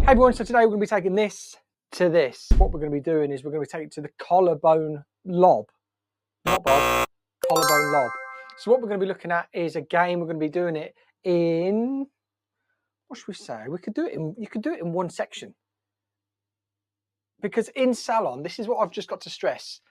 Hey everyone, so today we're going to be taking this to this. What we're going to be doing is we're going to be taking it to the collarbone lob. Not bob, collarbone lob. So what we're going to be looking at is, again, we're going to be doing it in, what should we say? You could do it in one section. Because in salon, this is what I've just got to stress.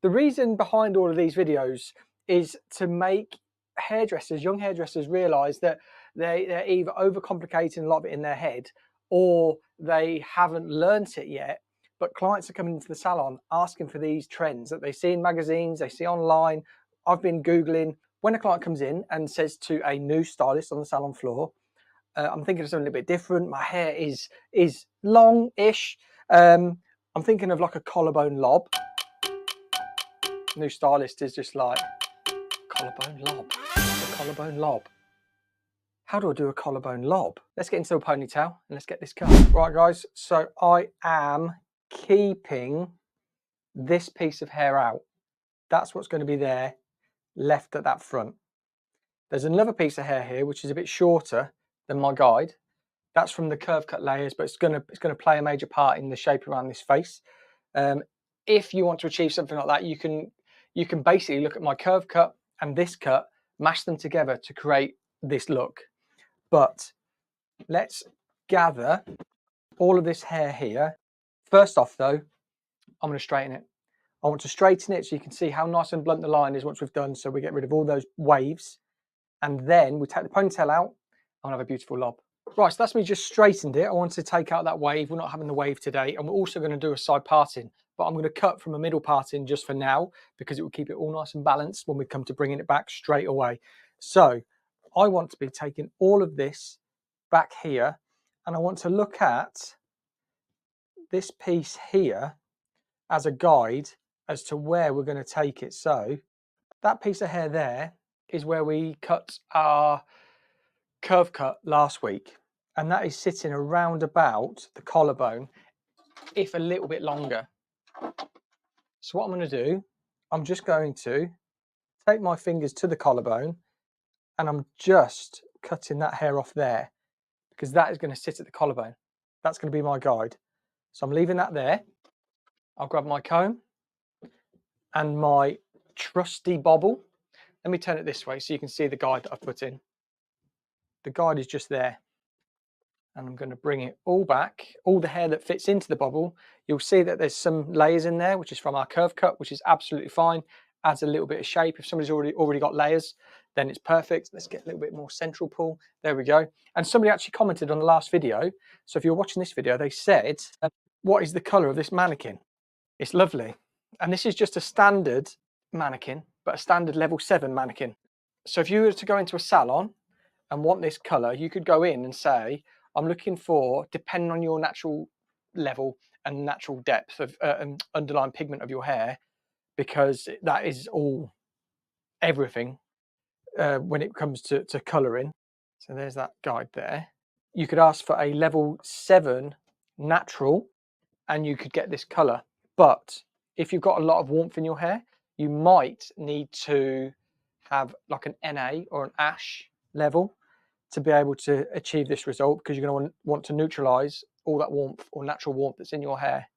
The reason behind all of these videos is to make hairdressers, young hairdressers, realise that they're either overcomplicating a lot of it in their head, or they haven't learnt it yet. But clients are coming into the salon asking for these trends that they see in magazines, they see online. I've been Googling. When a client comes in and says to a new stylist on the salon floor, I'm thinking of something a bit different, my hair is long-ish, I'm thinking of like a collarbone lob. New stylist is just like, collarbone lob, a collarbone lob. How do I do a collarbone lob? Let's get into a ponytail and let's get this cut. Right guys, so I am keeping this piece of hair out. That's what's going to be there, left at that front. There's another piece of hair here which is a bit shorter than my guide. That's from the curve cut layers, but it's going to play a major part in the shape around this face. If you want to achieve something like that, you can basically look at my curve cut and this cut, mash them together to create this look. But let's gather all of this hair here. First off though, I'm going to straighten it. I want to straighten it so you can see how nice and blunt the line is once we've done, so we get rid of all those waves. And then we take the ponytail out and have a beautiful lob. Right, so that's me just straightened it. I want to take out that wave. We're not having the wave today. And we're also going to do a side parting, but I'm going to cut from a middle parting just for now, because it will keep it all nice and balanced when we come to bringing it back straight away. So I want to be taking all of this back here, and I want to look at this piece here as a guide as to where we're going to take it. So that piece of hair there is where we cut our curve cut last week, and that is sitting around about the collarbone, if a little bit longer. So what I'm going to do, I'm just going to take my fingers to the collarbone and I'm just cutting that hair off there, because that is going to sit at the collarbone. That's going to be my guide. So I'm leaving that there. I'll grab my comb and my trusty bobble. Let me turn it this way so you can see the guide that I've put in. The guide is just there. And I'm going to bring it all back, all the hair that fits into the bobble. You'll see that there's some layers in there, which is from our curve cut, which is absolutely fine. Adds a little bit of shape. If somebody's already got layers, then it's perfect. Let's get a little bit more central pull. There we go. And somebody actually commented on the last video. So if you're watching this video, they said, what is the color of this mannequin? It's lovely. And this is just a standard mannequin, but a standard level 7 mannequin. So if you were to go into a salon and want this color, you could go in and say, I'm looking for, depending on your natural level and natural depth of underlying pigment of your hair, because that is all, everything when it comes to colouring. So there's that guide there. You could ask for a level 7 natural and you could get this colour. But if you've got a lot of warmth in your hair, you might need to have like an NA or an ash level to be able to achieve this result, because you're going to want to neutralise all that warmth or natural warmth that's in your hair.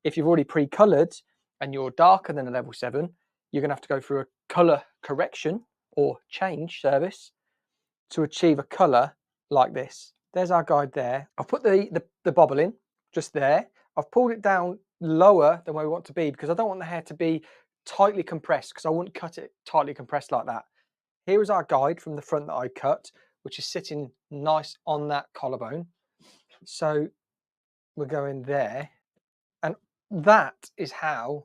If you've already pre-coloured and you're darker than a level 7, you're going to have to go through a colour correction or change service to achieve a colour like this. There's our guide there. I've put the bobble in just there. I've pulled it down lower than where we want to be, because I don't want the hair to be tightly compressed, because I wouldn't cut it tightly compressed like that. Here is our guide from the front that I cut, which is sitting nice on that collarbone. So we're going there, and that is how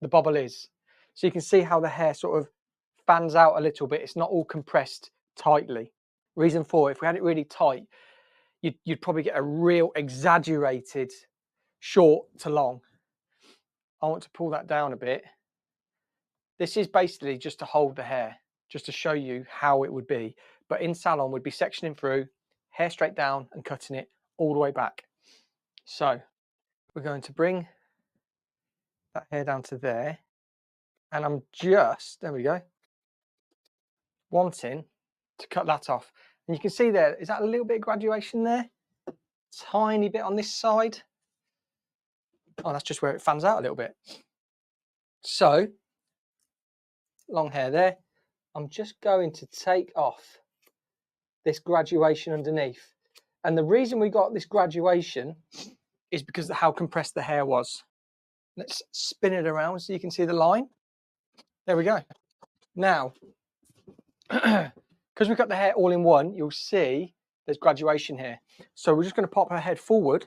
the bobble is. So you can see how the hair sort of fans out a little bit. It's not all compressed tightly. Reason for, if we had it really tight, you'd probably get a real exaggerated short to long. I want to pull that down a bit. This is basically just to hold the hair, just to show you how it would be. But in salon, we'd be sectioning through, hair straight down and cutting it all the way back. So we're going to bring that hair down to there. And I'm just, there we go, wanting to cut that off. And you can see there, is that a little bit of graduation there? tiny bit on this side. Oh, that's just where it fans out a little bit. So, long hair there. I'm just going to take off this graduation underneath. And the reason we got this graduation is because of how compressed the hair was. Let's spin it around so you can see the line. There we go. Now, because we've got the hair all in one, you'll see there's graduation here. So we're just going to pop her head forward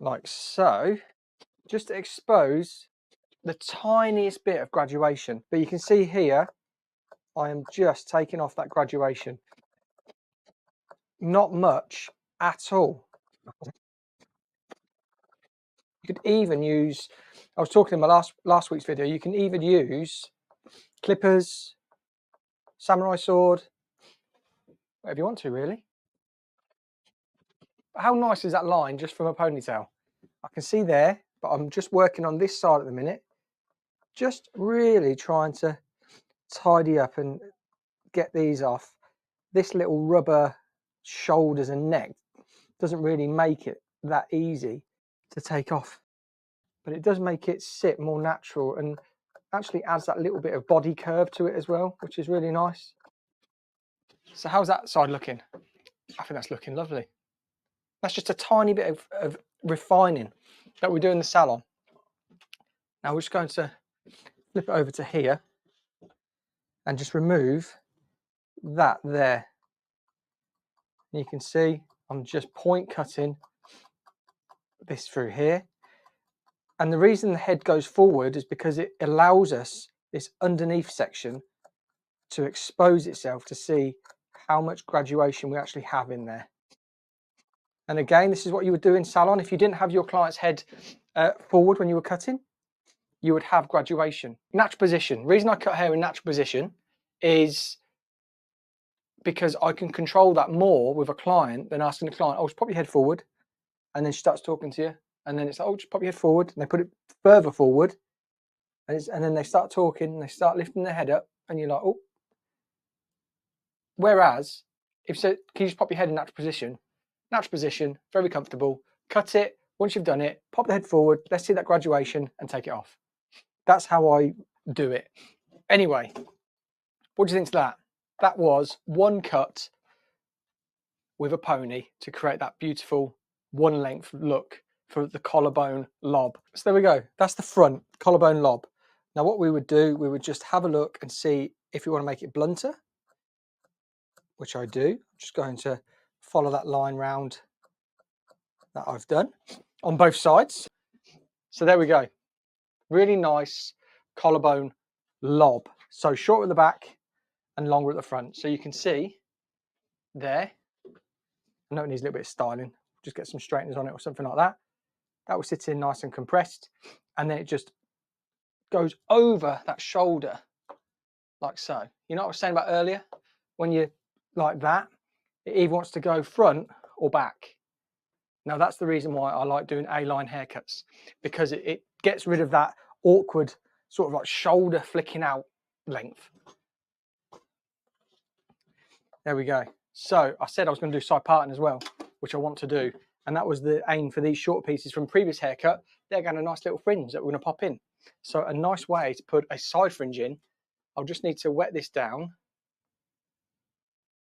like so, just to expose the tiniest bit of graduation. But you can see here, I am just taking off that graduation. Not much at all. You could even use, I was talking in my last week's video, you can even use clippers, samurai sword, whatever you want to, really. But how nice is that line just from a ponytail? I can see there, but I'm just working on this side at the minute, just really trying to tidy up and get these off. This little rubber shoulders and neck doesn't really make it that easy to take off, but it does make it sit more natural and actually adds that little bit of body curve to it as well, which is really nice. So how's that side looking? I think that's looking lovely. That's just a tiny bit of refining that we do in the salon. Now we're just going to flip it over to here and just remove that there. And you can see I'm just point cutting this through here. And the reason the head goes forward is because it allows us, this underneath section, to expose itself to see how much graduation we actually have in there. And again, this is what you would do in salon. If you didn't have your client's head forward when you were cutting, you would have graduation. Natural position. The reason I cut hair in natural position is because I can control that more with a client than asking the client, oh, just pop your head forward. And then she starts talking to you. And then it's like, oh, just pop your head forward. And they put it further forward. And then they start talking and they start lifting their head up. And you're like, oh. Whereas, if you say, can you just pop your head in natural position, very comfortable, cut it. Once you've done it, pop the head forward. Let's see that graduation and take it off. That's how I do it. Anyway, what do you think to that? That was one cut with a pony to create that beautiful one length look for the collarbone lob. So there we go. That's the front collarbone lob. Now what we would do, we would just have a look and see if you want to make it blunter, which I do. I'm just going to follow that line round that I've done on both sides. So there we go. Really nice collarbone lob. So short at the back and longer at the front. So you can see there, I know it needs a little bit of styling. Just get some straighteners on it or something like that. That will sit in nice and compressed. And then it just goes over that shoulder like so. You know what I was saying about earlier? When you're like that, it either wants to go front or back. Now that's the reason why I like doing A-line haircuts, because it gets rid of that awkward sort of like shoulder flicking out length. There we go. So I said I was going to do side parting as well, which I want to do. And that was the aim for these short pieces from previous haircut. They're going to a nice little fringe that we're going to pop in. So a nice way to put a side fringe in, I'll just need to wet this down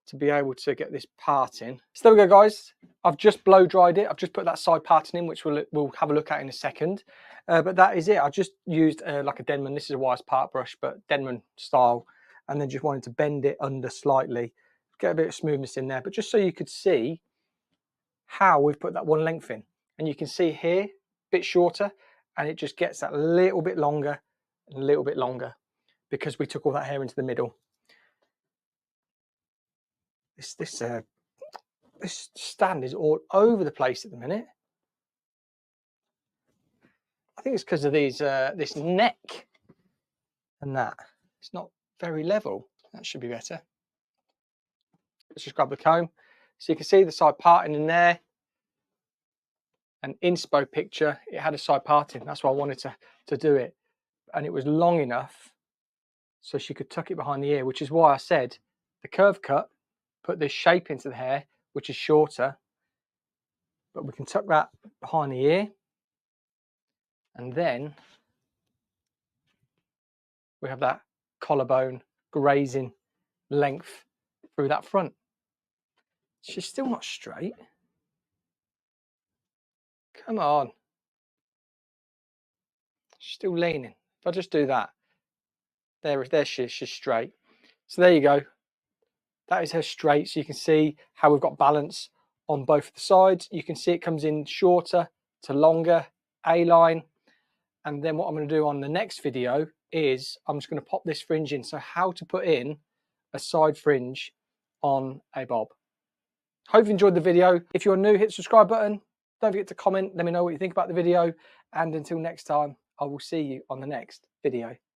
to be able to get this part in. So there we go, guys. I've just blow dried it. I've just put that side parting in, which we'll have a look at in a second. But that is it. I just used like a Denman. This is a wise part brush, but Denman style. And then just wanted to bend it under slightly, get a bit of smoothness in there. But just so you could see how we've put that one length in. And you can see here, a bit shorter, and it just gets that little bit longer and a little bit longer because we took all that hair into the middle. This stand is all over the place at the minute. I think it's because of these this neck and that. It's not very level. That should be better. Let's just grab the comb. So you can see the side parting in there. An inspo picture, it had a side parting. That's why I wanted to do it. And it was long enough so she could tuck it behind the ear, which is why I said the curve cut, put this shape into the hair, which is shorter, but we can tuck that behind the ear, and then we have that collarbone grazing length through that front. She's still not straight. Come on. She's still leaning. If I just do that, there she is, she's straight. So there you go. That is her straight. So you can see how we've got balance on both the sides. You can see it comes in shorter to longer A-line. And then what I'm going to do on the next video is I'm just going to pop this fringe in. So how to put in a side fringe on a bob. Hope you enjoyed the video. If you're new, hit the subscribe button. Don't forget to comment. Let me know what you think about the video. And until next time, I will see you on the next video.